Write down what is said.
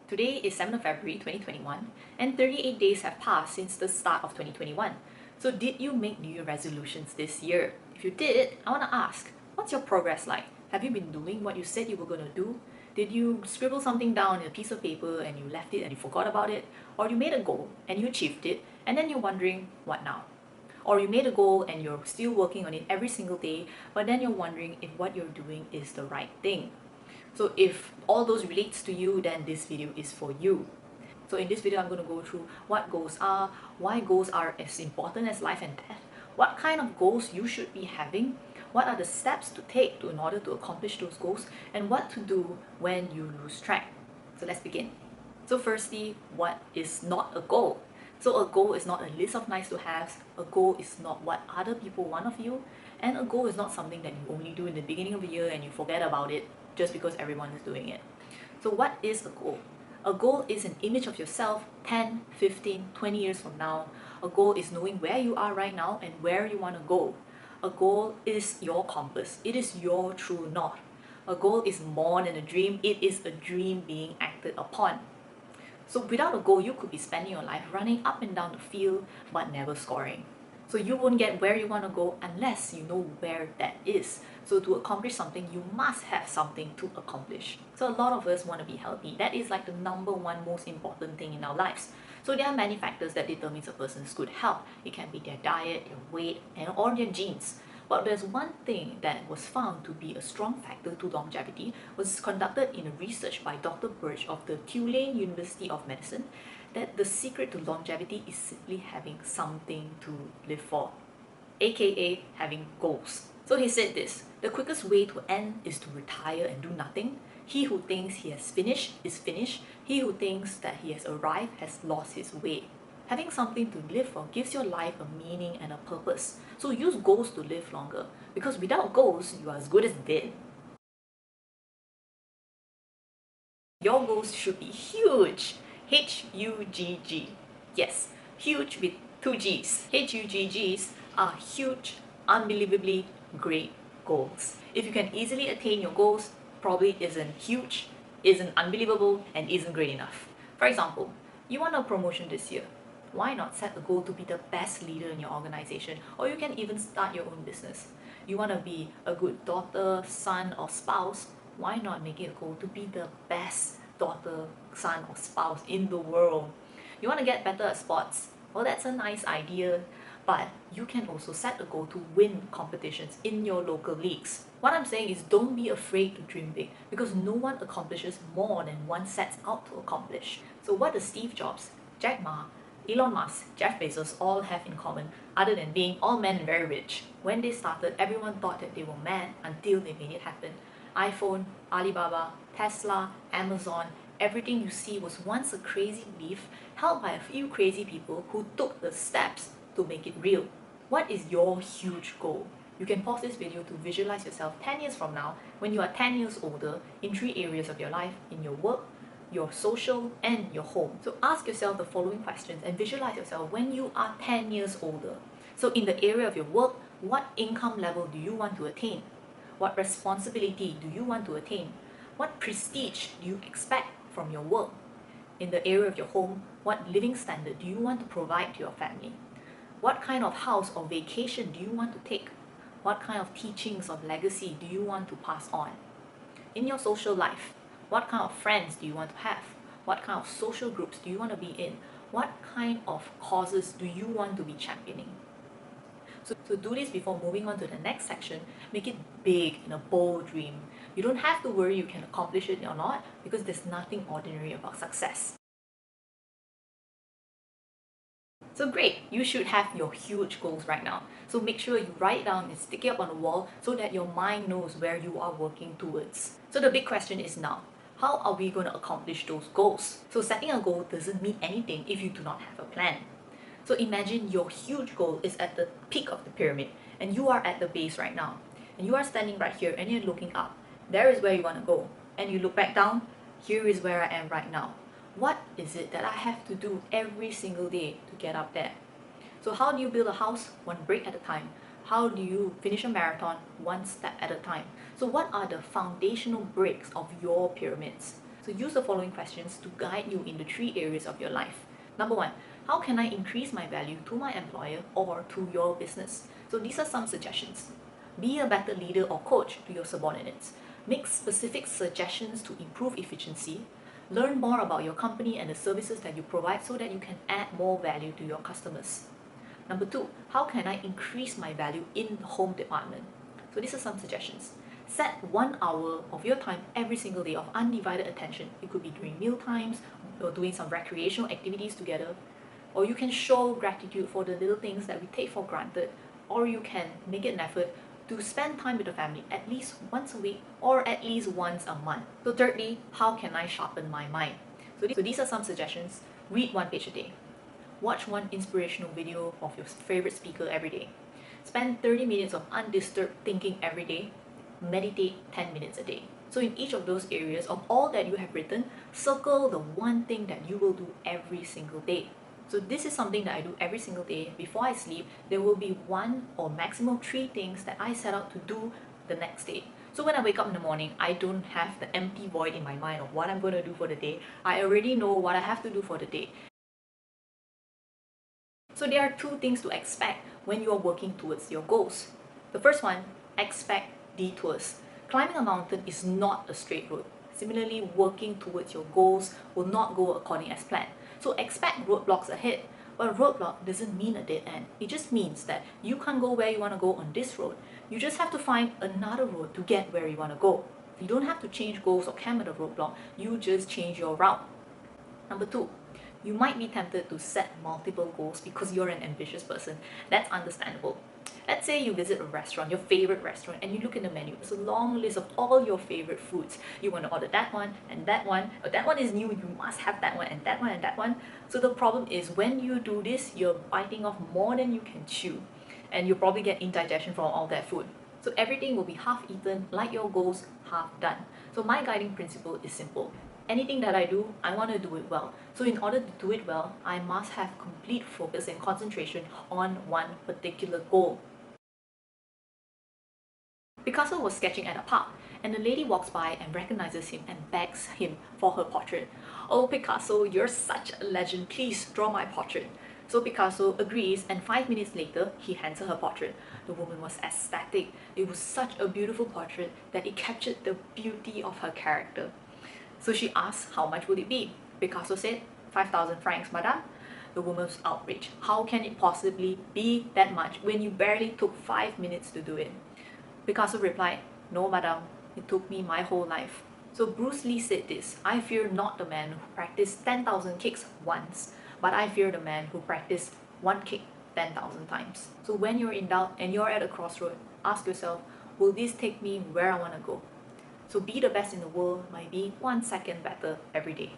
Today is 7th of February 2021 and 38 days have passed since the start of 2021. So did you make New Year resolutions this year? If you did, I want to ask, what's your progress like? Have you been doing what you said you were going to do? Did you scribble something down in a piece of paper and you left it and you forgot about it? Or you made a goal and you achieved it and then you're wondering, what now? Or you made a goal and you're still working on it every single day, but then you're wondering if what you're doing is the right thing. So if all those relates to you, then this video is for you. So in this video, I'm going to go through what goals are, why goals are as important as life and death, what kind of goals you should be having, what are the steps to take in order to accomplish those goals, and what to do when you lose track. So let's begin. So firstly, what is not a goal? So a goal is not a list of nice to haves, a goal is not what other people want of you, and a goal is not something that you only do in the beginning of the year and you forget about it just because everyone is doing it. So what is a goal? A goal is an image of yourself 10, 15, 20 years from now. A goal is knowing where you are right now and where you want to go. A goal is your compass. It is your true north. A goal is more than a dream. It is a dream being acted upon. So without a goal, you could be spending your life running up and down the field but never scoring. So you won't get where you want to go unless you know where that is. So to accomplish something, you must have something to accomplish. So a lot of us want to be healthy. That is like the number one most important thing in our lives. So there are many factors that determines a person's good health. It can be their diet, their weight, and or their genes. But there's one thing that was found to be a strong factor to longevity, was conducted in a research by Dr. Birch of the Tulane University of Medicine, that the secret to longevity is simply having something to live for, aka having goals. So he said this: the quickest way to end is to retire and do nothing. He who thinks he has finished is finished. He who thinks that he has arrived has lost his way. Having something to live for gives your life a meaning and a purpose. So use goals to live longer, because without goals, you are as good as dead. Your goals should be huge. H-U-G-G. Yes, huge with two G's. H-U-G-G's are huge, unbelievably great goals. If you can easily attain your goals, probably isn't huge, isn't unbelievable, and isn't great enough. For example, you want a promotion this year. Why not set a goal to be the best leader in your organization? Or you can even start your own business. You want to be a good daughter, son, or spouse. Why not make it a goal to be the best daughter, son, or spouse in the world? You want to get better at sports. Well, that's a nice idea, but you can also set a goal to win competitions in your local leagues. What I'm saying is, don't be afraid to dream big, because no one accomplishes more than one sets out to accomplish. So what does Steve Jobs, Jack Ma, Elon Musk, Jeff Bezos all have in common, other than being all men and very rich? When they started, everyone thought that they were mad until they made it happen. iPhone, Alibaba, Tesla, Amazon, everything you see was once a crazy belief held by a few crazy people who took the steps to make it real. What is your huge goal? You can pause this video to visualize yourself 10 years from now when you are 10 years older in 3 areas of your life: in your work, your social, and your home. So ask yourself the following questions and visualize yourself when you are 10 years older. So in the area of your work, what income level do you want to attain? What responsibility do you want to attain? What prestige do you expect from your work? In the area of your home, what living standard do you want to provide to your family? What kind of house or vacation do you want to take? What kind of teachings of legacy do you want to pass on? In your social life, what kind of friends do you want to have? What kind of social groups do you want to be in? What kind of causes do you want to be championing? So to do this before moving on to the next section, make it big and a bold dream. You don't have to worry you can accomplish it or not, because there's nothing ordinary about success. So great, you should have your huge goals right now. So make sure you write it down and stick it up on the wall so that your mind knows where you are working towards. So the big question is now, how are we going to accomplish those goals? So setting a goal doesn't mean anything if you do not have a plan. So imagine your huge goal is at the peak of the pyramid and you are at the base right now. And you are standing right here and you're looking up. There is where you want to go. And you look back down, here is where I am right now. What is it that I have to do every single day to get up there? So how do you build a house? One brick at a time. How do you finish a marathon? One step at a time. So what are the foundational bricks of your pyramids? So use the following questions to guide you in the 3 areas of your life. Number 1, how can I increase my value to my employer or to your business? So these are some suggestions. Be a better leader or coach to your subordinates. Make specific suggestions to improve efficiency. Learn more about your company and the services that you provide so that you can add more value to your customers. Number 2, how can I increase my value in the home department? So these are some suggestions. Set 1 hour of your time every single day of undivided attention. It could be during meal times or doing some recreational activities together. Or you can show gratitude for the little things that we take for granted. Or you can make it an effort to spend time with the family at least once a week or at least once a month. So thirdly, how can I sharpen my mind? So these are some suggestions. Read 1 page a day. Watch 1 inspirational video of your favorite speaker every day. Spend 30 minutes of undisturbed thinking every day. Meditate 10 minutes a day. So in each of those areas of all that you have written, circle the 1 thing that you will do every single day. So this is something that I do every single day. Before I sleep, there will be 1 or maximum 3 things that I set out to do the next day. So when I wake up in the morning, I don't have the empty void in my mind of what I'm going to do for the day. I already know what I have to do for the day. So there are 2 things to expect when you are working towards your goals. The first one, expect detours. Climbing a mountain is not a straight road. Similarly, working towards your goals will not go according as planned. So expect roadblocks ahead. But a roadblock doesn't mean a dead end. It just means that you can't go where you want to go on this road. You just have to find another road to get where you want to go. You don't have to change goals or camp at a roadblock. You just change your route. Number 2, you might be tempted to set multiple goals because you're an ambitious person. That's understandable. Let's say you visit a restaurant, your favorite restaurant, and you look in the menu. It's a long list of all your favorite foods. You want to order that one and that one. But that one is new, you must have that one and that one and that one. So the problem is when you do this, you're biting off more than you can chew. And you'll probably get indigestion from all that food. So everything will be half eaten, like your goals, half done. So my guiding principle is simple. Anything that I do, I want to do it well. So in order to do it well, I must have complete focus and concentration on 1 particular goal. Picasso was sketching at a park, and a lady walks by and recognizes him and begs him for her portrait. "Oh Picasso, you're such a legend, please draw my portrait." So Picasso agrees, and 5 minutes later, he hands her portrait. The woman was ecstatic. It was such a beautiful portrait that it captured the beauty of her character. So she asked, how much would it be? Picasso said, 5,000 francs, madame. The woman was outraged. How can it possibly be that much when you barely took 5 minutes to do it? Picasso replied, no, madame, it took me my whole life. So Bruce Lee said this, I fear not the man who practiced 10,000 kicks once, but I fear the man who practiced 1 kick 10,000 times. So when you're in doubt and you're at a crossroad, ask yourself, will this take me where I want to go? So be the best in the world by being 1 second better every day.